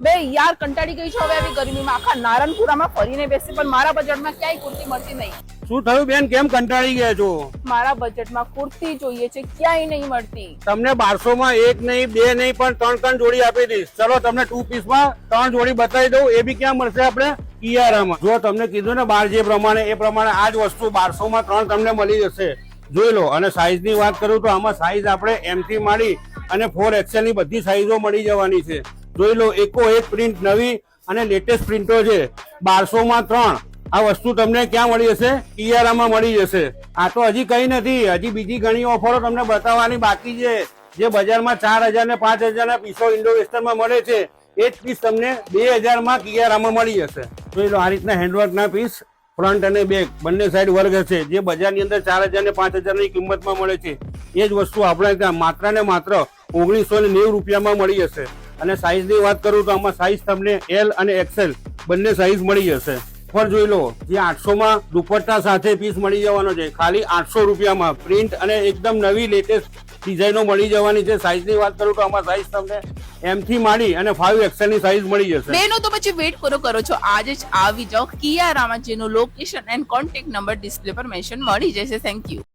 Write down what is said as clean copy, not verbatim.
બે યાર કંટાળી ગઈ છું હવે આવી ગરમીમાં. આખા નારણપુરામાં ફરીને બેસી પણ મારા બજેટમાં ક્યાંય કુર્તી મળતી નહીં. શું થયું બેન, કેમ કંટાળી ગયા છો? મારા બજેટમાં કુર્તી જોઈએ છે, ક્યાંય નહીં મળતી. તમને 1200 માં એક નહીં, બે નહીં, પણ 3 જોડી આપી દઈશ. ચલો તમને 2 પીસમાં 3 જોડી બતાવી દઉં. એ બી ક્યાં મળશે? આપણે કિયારામાં. જો તમને કીધું ને બાર જે પ્રમાણે, એ પ્રમાણે આ જ વસ્તુ 1200 માં 3 તમને મળી જશે. જોઈ લો. અને સાઈઝ ની વાત કરું તો આમાં સાઈઝ આપણે M થી માંડી અને 4XL ની બધી સાઈઝો મળી જવાની છે. જોઈ લો, એકો એક પ્રિન્ટ નવી અને લેટેસ્ટ પ્રિન્ટો છે. 1200 માં 3 આ વસ્તુ તમને ક્યાં મળી જશે? કિયારામાં મળી જશે. આ તો હજી કઈ નથી, હજી બીજી ઘણી ઓફરો તમને બતાવવાની બાકી છે. જે બજારમાં 4000 ને 5000 ના પીસો ઇન્ડો વેસ્ટર્નમાં મળે છે, એ જ પીસ તમને 2000 માં કિયારામાં મળી જશે. જોઈ લો, આ રીતના હેન્ડવર્ક ના પીસ ફ્રન્ટ અને બેક બંને સાઈડ વર્ગ હશે. જે બજારની અંદર 4000 ને 5000 ની કિંમતમાં મળે છે, એ જ વસ્તુ આપણે ત્યાં માત્ર ને માત્ર 1990 રૂપિયામાં મળી જશે. અને સાઈઝ ની વાત કરું તો આમાં સાઈઝ તમને L અને XL બંને સાઈઝ મળી જશે. પર જોઈ લો, જે 800 માં દુપટ્ટા સાથે પીસ મળી જવાનો છે, ખાલી 800 રૂપિયામાં પ્રિન્ટ અને એકદમ નવી લેટેસ્ટ ડિઝાઇનો મળી જવાની છે. સાઈઝ ની વાત કરું તો આમાં સાઈઝ તમને M થી માંડી અને 5XL ની સાઈઝ મળી જશે. બેનો તો પછી વેટ કરો છો, આજે જ આવી જાઓ કિયારામાં, જેનું location and contact number display પર મેન્શન મળી જશે. Thank you.